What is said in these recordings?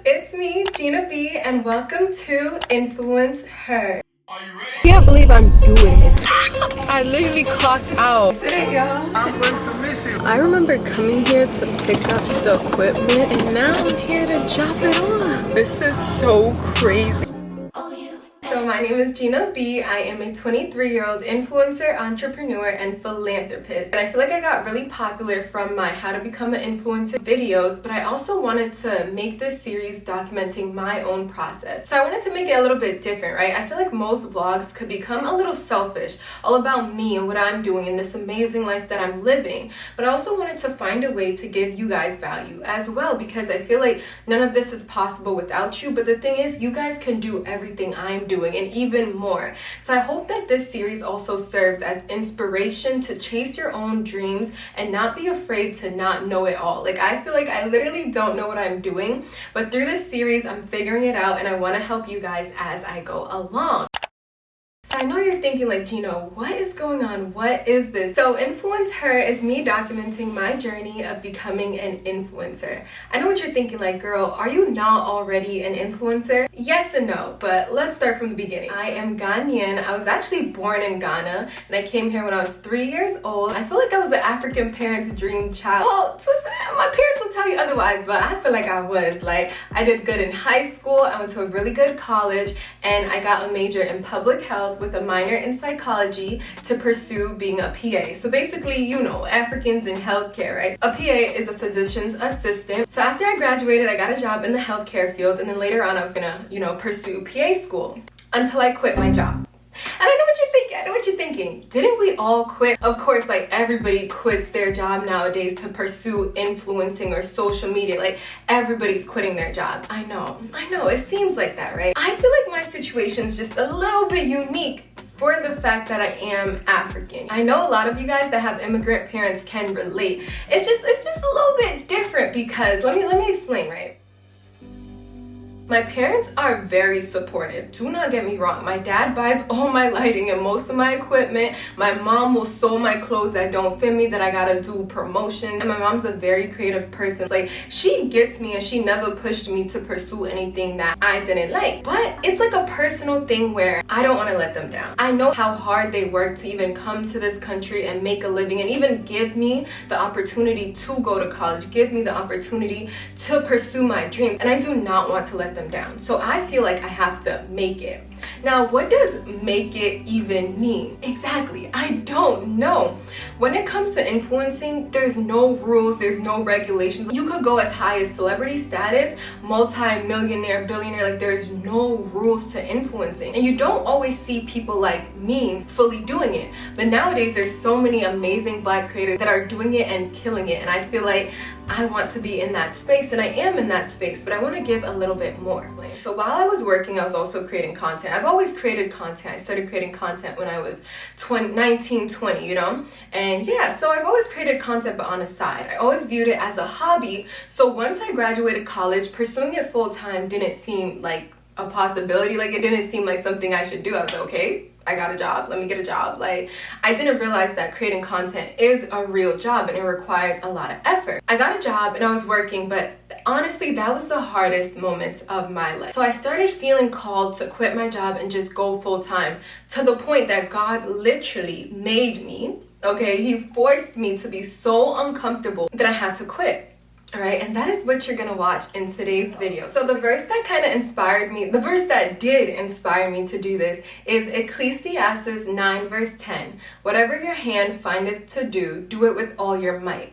it's me, Gina B, and welcome to InfluenceHER. Are you ready? I can't believe I'm doing it. I literally clocked out. Did it, y'all? I'm going to miss you. I remember coming here to pick up the equipment, and now I'm here to drop it off. This is so crazy. So my name is Gina B. I am a 23-year-old influencer, entrepreneur, and philanthropist. And I feel like I got really popular from my How to Become an Influencer videos, but I also wanted to make this series documenting my own process. So I wanted to make it a little bit different, right? I feel like most vlogs could become a little selfish, all about me and what I'm doing in this amazing life that I'm living. But I also wanted to find a way to give you guys value as well, because I feel like none of this is possible without you. But the thing is, you guys can do everything I'm doing and even more. So I hope that this series also serves as inspiration to chase your own dreams and not be afraid to not know it all. Like, I feel like I literally don't know what I'm doing, but through this series I'm figuring it out, and I want to help you guys as I go along. So I know you're thinking like, Gina, what is going on? What is this? So InfluenceHER is me documenting my journey of becoming an influencer. I know what you're thinking, like, girl, are you not already an influencer? Yes and no, but let's start from the beginning. I am Ghanaian. I was actually born in Ghana, and I came here when I was 3 years old. I feel like I was an African parent's dream child. Well, my parents will tell you otherwise, but I feel like I was. Like, I did good in high school. I went to a really good college, and I got a major in public health with a minor in psychology to pursue being a PA. So basically, you know, Africans in healthcare, right? A PA is a physician's assistant. So after I graduated, I got a job in the healthcare field, and then later on I was gonna, pursue PA school until I quit my job. And I know what you're thinking. I know what you're thinking. Didn't we all quit? Of course, like, everybody quits their job nowadays to pursue influencing or social media. Like, everybody's quitting their job. I know. It seems like that, right? I feel like my situation's just a little bit unique for the fact that I am African. I know a lot of you guys that have immigrant parents can relate. It's just a little bit different because let me explain, right? My parents are very supportive. Do not get me wrong. My dad buys all my lighting and most of my equipment. My mom will sew my clothes that don't fit me, that I gotta do promotion. And my mom's a very creative person. Like, she gets me, and she never pushed me to pursue anything that I didn't like. But it's like a personal thing where I don't want to let them down. I know how hard they work to even come to this country and make a living, and even give me the opportunity to go to college, give me the opportunity to pursue my dreams. And I do not want to let them down. So I feel like I have to make it. Now, what does make it even mean? Exactly, I don't know. When it comes to influencing, there's no rules, there's no regulations. You could go as high as celebrity status, multi-millionaire, billionaire, like, there's no rules to influencing. And you don't always see people like me fully doing it. But nowadays, there's so many amazing Black creators that are doing it and killing it. And I feel like I want to be in that space, and I am in that space, but I want to give a little bit more. So while I was working, I was also creating content. I've always created content. I started creating content when I was 19, 20, And yeah, so I've always created content, but on the side. I always viewed it as a hobby. So once I graduated college, pursuing it full time didn't seem like a possibility. Like, it didn't seem like something I should do. I was like, okay, I got a job, let me get a job. Like, I didn't realize that creating content is a real job and it requires a lot of effort. I got a job and I was working, but honestly, that was the hardest moments of my life. So I started feeling called to quit my job and just go full time, to the point that God literally made me, okay? He forced me to be so uncomfortable that I had to quit. Alright, and that is what you're gonna watch in today's video. So the verse that kind of inspired me, the verse that did inspire me to do this, is Ecclesiastes 9 verse 10. Whatever your hand findeth to do, do it with all your might.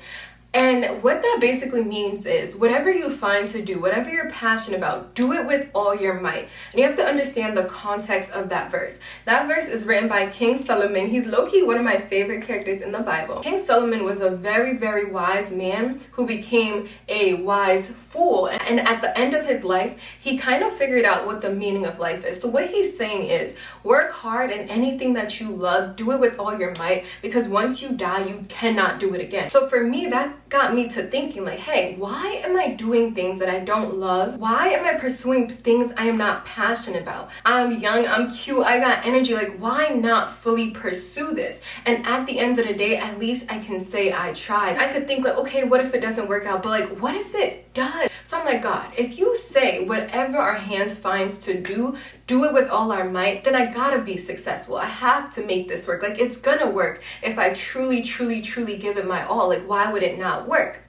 And what that basically means is, whatever you find to do, whatever you're passionate about, do it with all your might. And you have to understand the context of that verse. That verse is written by King Solomon. He's low-key one of my favorite characters in the Bible. King Solomon was a very, very wise man who became a wise fool. And at the end of his life, he kind of figured out what the meaning of life is. So what he's saying is, work hard in anything that you love, do it with all your might, because once you die, you cannot do it again. So for me, that got me to thinking, like, hey, why am I doing things that I don't love? Why am I pursuing things I am not passionate about? I'm young, I'm cute, I got energy. Like, why not fully pursue this? And at the end of the day, at least I can say I tried. I could think, like, okay, what if it doesn't work out? But like, what if it does. So I'm like, God, if you say whatever our hands finds to do it with all our might, then I gotta be successful. I have to make this work. Like, it's gonna work if I truly, truly, truly give it my all. Like, why would it not work?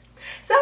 So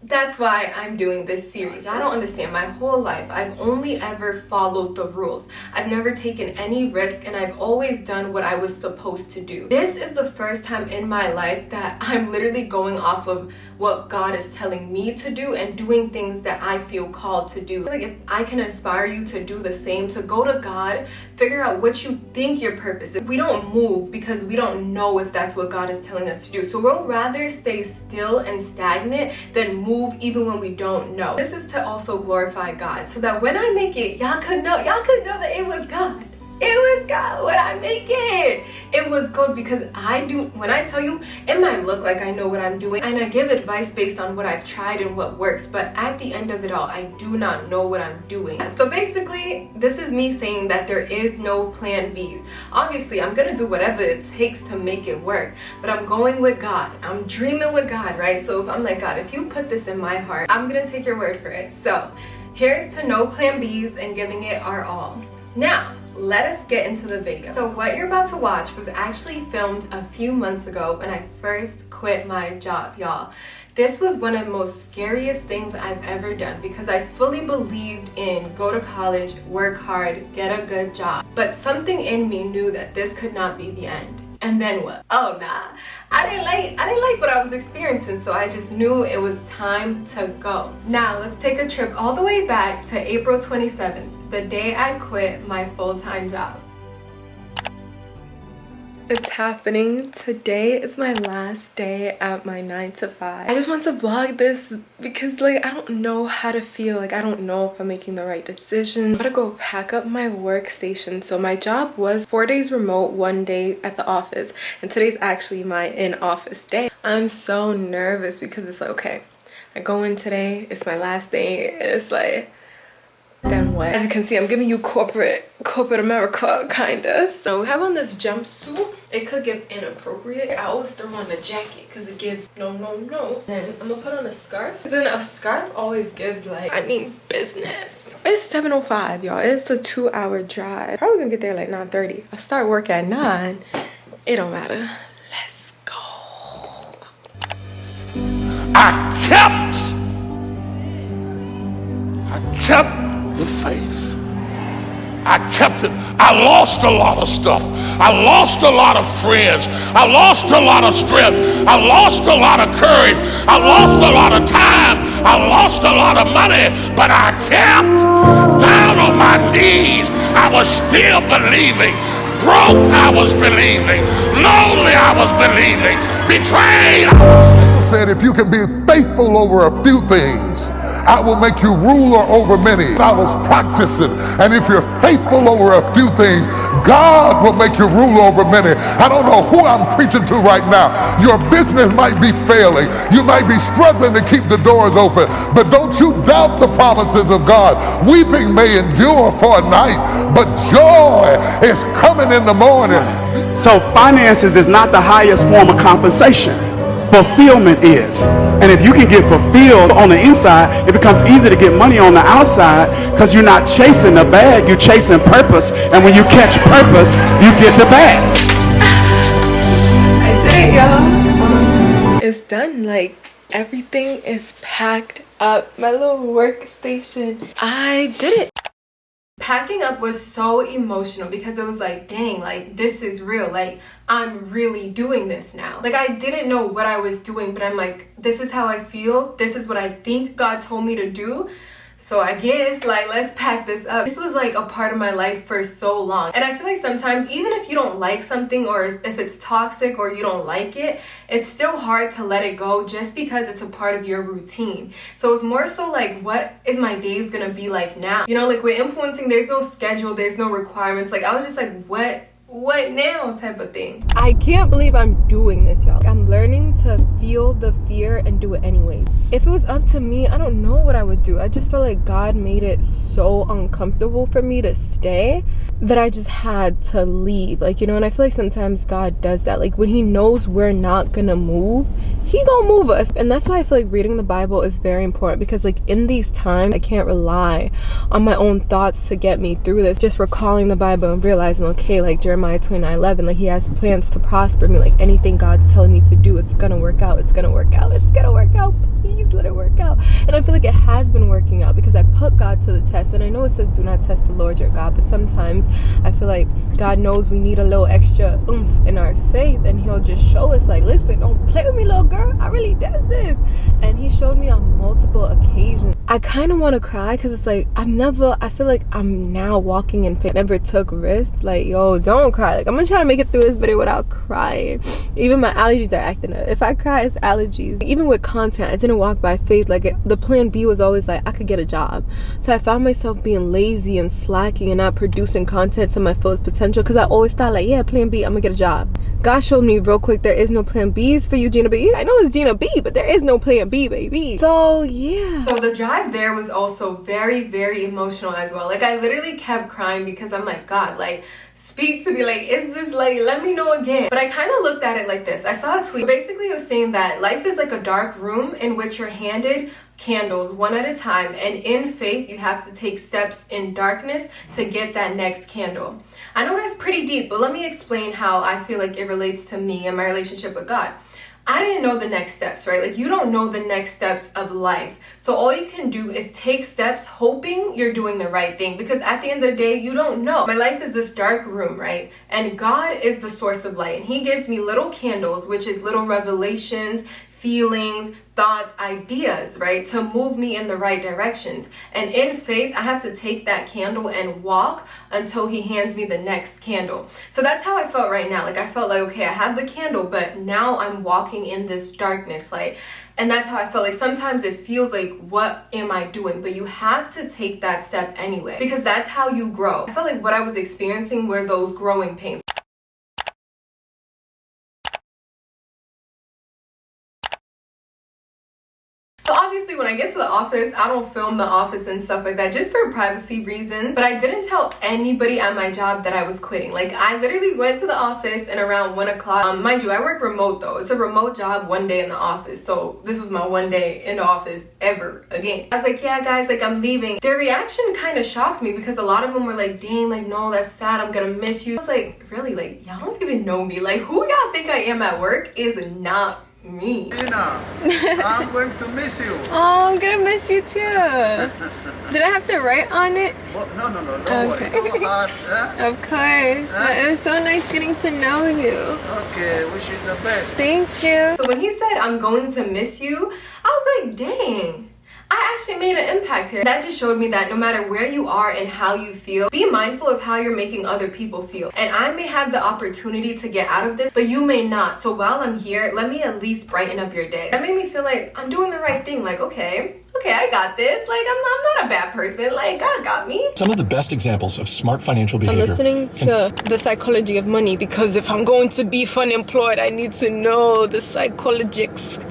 that's why I'm doing this series. I don't understand. My whole life, I've only ever followed the rules. I've never taken any risk, and I've always done what I was supposed to do. This is the first time in my life that I'm literally going off of what God is telling me to do and doing things that I feel called to do. Like, if I can inspire you to do the same, to go to God, figure out what you think your purpose is. We don't move because we don't know if that's what God is telling us to do. So we'll rather stay still and stagnant than move even when we don't know. This is to also glorify God, so that when I make it, y'all could know that it was God. It was God when I make it. It was good, because when I tell you, it might look like I know what I'm doing, and I give advice based on what I've tried and what works, but at the end of it all, I do not know what I'm doing. So basically, this is me saying that there is no plan Bs. Obviously, I'm gonna do whatever it takes to make it work, but I'm going with God. I'm dreaming with God, right? So if I'm like, God, if you put this in my heart, I'm gonna take your word for it. So here's to no plan Bs and giving it our all. Now, let us get into the video. So what you're about to watch was actually filmed a few months ago when I first quit my job, y'all. This was one of the most scariest things I've ever done, because I fully believed in go to college, work hard, get a good job. But something in me knew that this could not be the end. And then what? Oh nah, I didn't like what I was experiencing, so I just knew it was time to go. Now let's take a trip all the way back to April 27th, the day I quit my full-time job. It's happening. Today is my last day at my 9 to 5. I just want to vlog this because, like, I don't know how to feel. Like, I don't know if I'm making the right decision. I'm gonna go pack up my workstation. So my job was 4 days remote, 1 day at the office, and today's actually my in-office day. I'm so nervous because it's like, okay, I go in today, it's my last day, and it's like, then what? As you can see, I'm giving you corporate America, kinda. So we have on this jumpsuit. It could give inappropriate. I always throw on a jacket because it gives no. Then I'm gonna put on a scarf. Then a scarf always gives, like, I mean, business. It's 7:05, y'all. It's a 2-hour drive. Probably gonna get there like 9:30. I start work at 9. It don't matter. Let's go. I kept the faith. I kept it. I lost a lot of stuff. I lost a lot of friends. I lost a lot of strength. I lost a lot of courage. I lost a lot of time. I lost a lot of money. But I kept down on my knees. I was still believing. Broke, I was believing. Lonely, I was believing. Betrayed. Said, if you can be faithful over a few things, I will make you ruler over many. I was practicing, and if you're faithful over a few things, God will make you ruler over many. I don't know who I'm preaching to right now. Your business might be failing. You might be struggling to keep the doors open, but don't you doubt the promises of God. Weeping may endure for a night, but joy is coming in the morning. So finances is not the highest form of compensation. Fulfillment is. And if you can get fulfilled on the inside, it becomes easy to get money on the outside, because you're not chasing the bag, you're chasing purpose. And when you catch purpose, you get the bag. I did it, y'all. It's done. Like, everything is packed up. My little workstation. I did it. Packing up was so emotional because it was like, dang, like, this is real. Like, I'm really doing this now. Like, I didn't know what I was doing, but I'm like, this is how I feel. This is what I think God told me to do. So I guess, like, let's pack this up. This was like a part of my life for so long. And I feel like sometimes, even if you don't like something, or if it's toxic or you don't like it, it's still hard to let it go just because it's a part of your routine. So it's more so like, what is my days gonna be like now? You know, like with influencing, there's no schedule, there's no requirements. Like, I was just like, what now type of thing. I can't believe I'm doing this, y'all. I'm learning to feel the fear and do it anyway. If it was up to me, I don't know what I would do. I just felt like God made it so uncomfortable for me to stay that I just had to leave. Like, you know, and I feel like sometimes God does that. Like, when he knows we're not gonna move, he gonna move us. And that's why I feel like reading the Bible is very important, because like in these times I can't rely on my own thoughts to get me through this. Just recalling the Bible and realizing, okay, like Jeremiah 29:11, like he has plans to prosper me. Like anything God's telling me to do, it's gonna work out, it's gonna work out, it's gonna work out. Please let it work out. And I feel like it has been working out because I put God to the test. And I know it says do not test the Lord your God, but sometimes I feel like God knows we need a little extra oomph in our faith, and he'll just show us like, listen, don't play with me, little girl, I really does this. And he showed me on multiple occasions. I kind of want to cry because it's like I feel like I'm now walking in faith. I never took risks. Like, yo, don't cry. Like, I'm gonna try to make it through this video without crying. Even my allergies are acting up. If I cry, it's allergies. Even with content, I didn't walk by faith. Like, the plan B was always like I could get a job. So I found myself being lazy and slacking and not producing content to my fullest potential, because I always thought like, yeah, plan B, I'm gonna get a job. God showed me real quick there is no plan B's for you, Gina B. I know it's Gina B, but there is no plan B, baby. So yeah. So the drive there was also very, very emotional as well. Like, I literally kept crying because I'm like, God, like, speak to me. Like, is this like, let me know again. But I kind of looked at it like this. I saw a tweet. Basically, it was saying that life is like a dark room in which you're handed candles one at a time, and in faith you have to take steps in darkness to get that next candle. I know that's pretty deep, but let me explain how I feel like it relates to me and my relationship with God. I didn't know the next steps, right? Like, you don't know the next steps of life. So all you can do is take steps hoping you're doing the right thing, because at the end of the day, you don't know. My life is this dark room, right? And God is the source of light, and he gives me little candles, which is little revelations, feelings, thoughts, ideas, right, to move me in the right directions. And in faith, I have to take that candle and walk until he hands me the next candle. So that's how I felt right now. Like, I felt like, okay, I have the candle, but now I'm walking in this darkness, like, and that's how I felt. Like, sometimes it feels like, what am I doing? But you have to take that step anyway, because that's how you grow. I felt like what I was experiencing were those growing pains. So obviously when I get to the office, I don't film the office and stuff like that, just for privacy reasons. But I didn't tell anybody at my job that I was quitting. Like, I literally went to the office and around 1 o'clock, mind you, I work remote though. It's a remote job, 1 day in the office. So this was my 1 day in the office ever again. I was like, yeah guys, like, I'm leaving. Their reaction kind of shocked me, because a lot of them were like, dang, like, no, that's sad, I'm gonna miss you. I was like, really? Like, y'all don't even know me. Like, who y'all think I am at work is not me. Gina, I'm going to miss you. Oh, I'm gonna miss you too. Did I have to write on it? Well, no, don't Okay. worry. Go hard, huh? Of course. It was so nice getting to know you. Okay, wish you the best. Thank you. So when he said, I'm going to miss you, I was like, dang, I actually made an impact here. That just showed me that no matter where you are and how you feel, be mindful of how you're making other people feel. And I may have the opportunity to get out of this, but you may not. So while I'm here, let me at least brighten up your day. That made me feel like I'm doing the right thing. Like, okay, I got this. Like, I'm not a bad person. Like, God got me. Some of the best examples of smart financial behavior. I'm listening to The Psychology of Money, because if I'm going to be unemployed, I need to know the psychologics.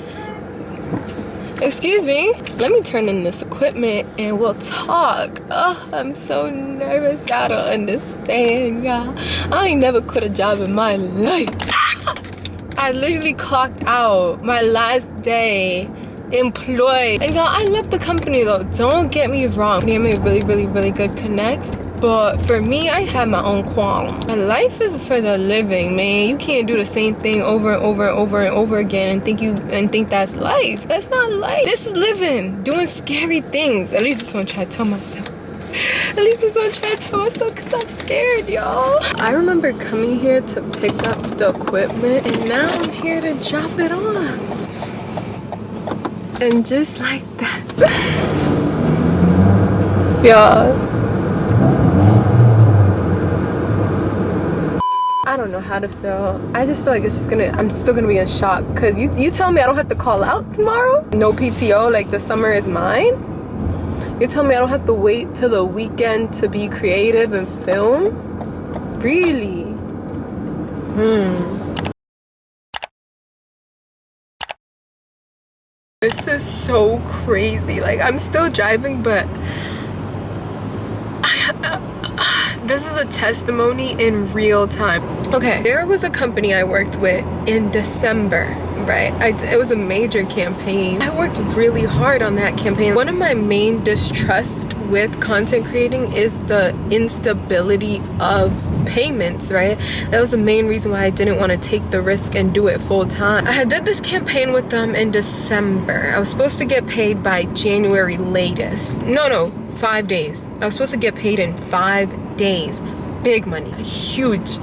Excuse me, let me turn in this equipment and we'll talk. Oh, I'm so nervous. I don't understand, y'all. I ain't never quit a job in my life. I literally clocked out my last day employed. And y'all, I love the company though. Don't get me wrong. I made really good connects. But for me, I have my own qualm. My life is for the living, man. You can't do the same thing over and over again and think that's life. That's not life. This is living, doing scary things. At least this one I try to tell myself. At least this one I try to tell myself, because I'm scared, y'all. I remember coming here to pick up the equipment, and now I'm here to drop it off. And just like that, y'all. I don't know how to feel. I just feel like it's just I'm still gonna be in shock, because you tell me I don't have to call out tomorrow? No PTO, like the summer is mine? You tell me I don't have to wait till the weekend to be creative and film? Really? This is so crazy. Like, I'm still driving, but this is a testimony in real time. Okay, there was a company I worked with in December, right? It was a major campaign. I worked really hard on that campaign. One of my main distrusts with content creating is the instability of payments, right? That was the main reason why I didn't want to take the risk and do it full time. I did this campaign with them in December. I was supposed to get paid by January latest. No, 5 days. I was supposed to get paid in 5 days. Big money, a huge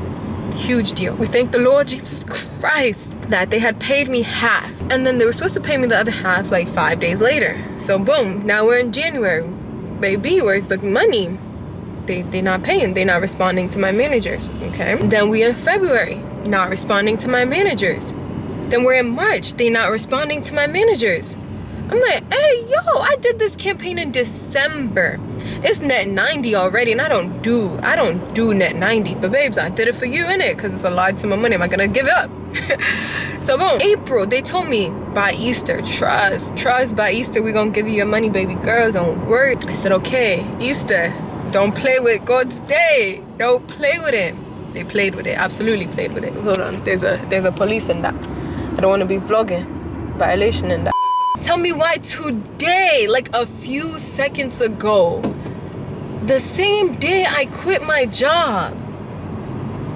deal. We thank the Lord Jesus Christ that they had paid me half, and then they were supposed to pay me the other half like 5 days later. So boom, now we're in January. Baby, where's the money? They not paying. They not responding to my managers. Okay. Then we in February, not responding to my managers. Then we're in March, they not responding to my managers. I'm like, hey, yo, I did this campaign in December. It's net 90 already, and I don't do net 90. But babes, I did it for you, innit? Because it's a large sum of money. Am I gonna give it up? So boom, April, they told me by Easter, trust by Easter, we're gonna give you your money, baby girl, don't worry. I said, okay, Easter, don't play with God's day. Don't play with it. They played with it, absolutely played with it. Hold on, there's a police in that. I don't want to be vlogging. Violation in that. Tell me why today, like a few seconds ago, the same day I quit my job.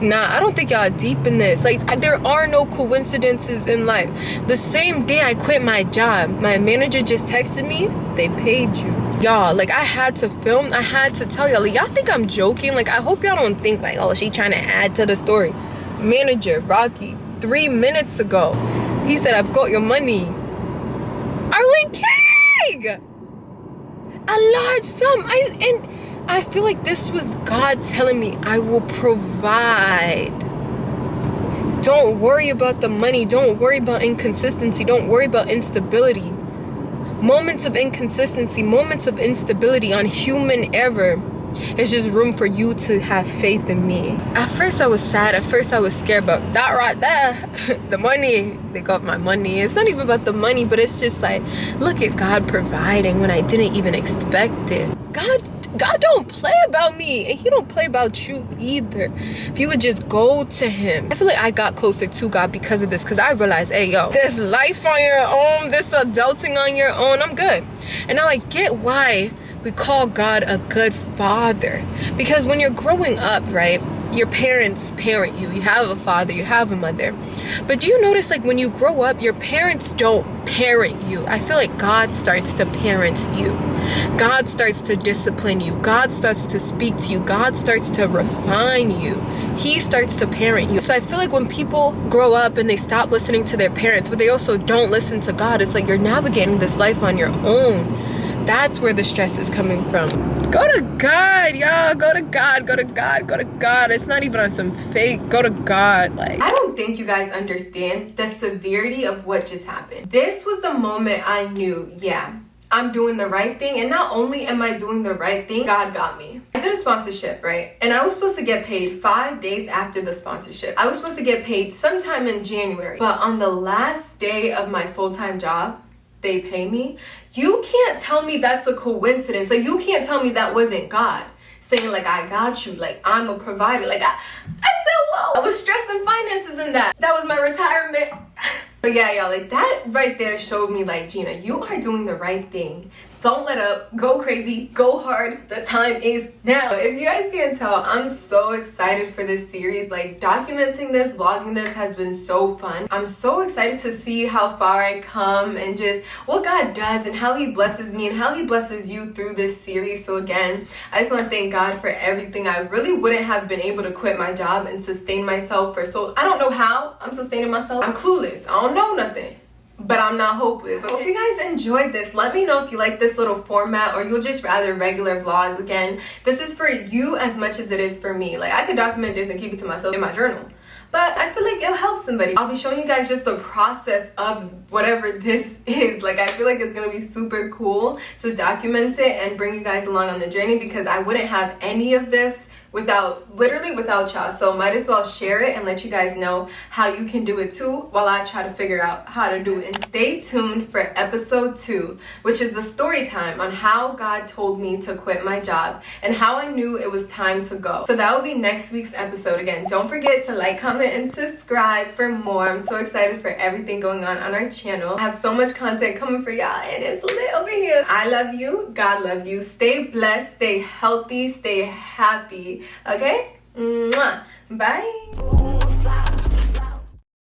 Nah, I don't think y'all deep in this. Like, there are no coincidences in life. The same day I quit my job, my manager just texted me, they paid you. Y'all, like, I had to film, I had to tell y'all. Like, y'all think I'm joking? Like, I hope y'all don't think like, oh, she trying to add to the story. Manager, Rocky, 3 minutes ago, he said, I've got your money. Are we kidding? A large sum. I feel like this was God telling me I will provide. Don't worry about the money. Don't worry about inconsistency. Don't worry about instability. Moments of inconsistency, moments of instability on human error. It's just room for you to have faith in me. At first I was sad. At first I was scared, but that right there, the money, they got my money. It's not even about the money, but it's just like, look at God providing when I didn't even expect it. God don't play about me, and he don't play about you either. If you would just go to him. I feel like I got closer to God because of this, because I realized, hey, yo, this life on your own, this adulting on your own, I'm good. And now I get why we call God a good father. Because when you're growing up, right, your parents parent you. You have a father, you have a mother. But do you notice, like, when you grow up, your parents don't parent you? I feel like God starts to parent you. God starts to discipline you. God starts to speak to you. God starts to refine you. He starts to parent you. So I feel like when people grow up and they stop listening to their parents, but they also don't listen to God, it's like you're navigating this life on your own. That's where the stress is coming from. Go to God, y'all. Go to God, go to God, go to God. It's not even on some fake. Go to God. Like, I don't think you guys understand the severity of what just happened. This was the moment I knew, yeah, I'm doing the right thing. And not only am I doing the right thing, God got me. I did a sponsorship, right? And I was supposed to get paid 5 days after the sponsorship. I was supposed to get paid sometime in January. But on the last day of my full-time job, they pay me. You can't tell me that's a coincidence. Like, you can't tell me that wasn't God saying, like, I got you, like, I'm a provider. Like, I said, whoa, I was stressing finances in that. That was my retirement. But yeah, y'all, like, that right there showed me, like, Gina, you are doing the right thing. Don't let up, go crazy, go hard. The time is now. If you guys can't tell, I'm so excited for this series. Like, documenting this, vlogging this has been so fun. I'm so excited to see how far I come and just what God does and how he blesses me and how he blesses you through this series. So again, I just want to thank God for everything. I really wouldn't have been able to quit my job and sustain myself for I don't know how I'm sustaining myself. I'm clueless. I don't know nothing. But I'm not hopeless. I hope you guys enjoyed this. Let me know if you like this little format or you'll just rather regular vlogs. Again, this is for you as much as it is for me. Like, I could document this and keep it to myself in my journal, but I feel like it'll help somebody. I'll be showing you guys just the process of whatever this is. Like, I feel like it's gonna be super cool to document it and bring you guys along on the journey, because I wouldn't have any of this literally without y'all. So might as well share it and let you guys know how you can do it too while I try to figure out how to do it. And stay tuned for episode 2, which is the story time on how God told me to quit my job and how I knew it was time to go. So that will be next week's episode. Again, don't forget to like, comment, and subscribe for more. I'm so excited for everything going on our channel. I have so much content coming for y'all and it's lit over here. I love you. God loves you. Stay blessed, stay healthy, stay happy. Okay? Mwah. Bye.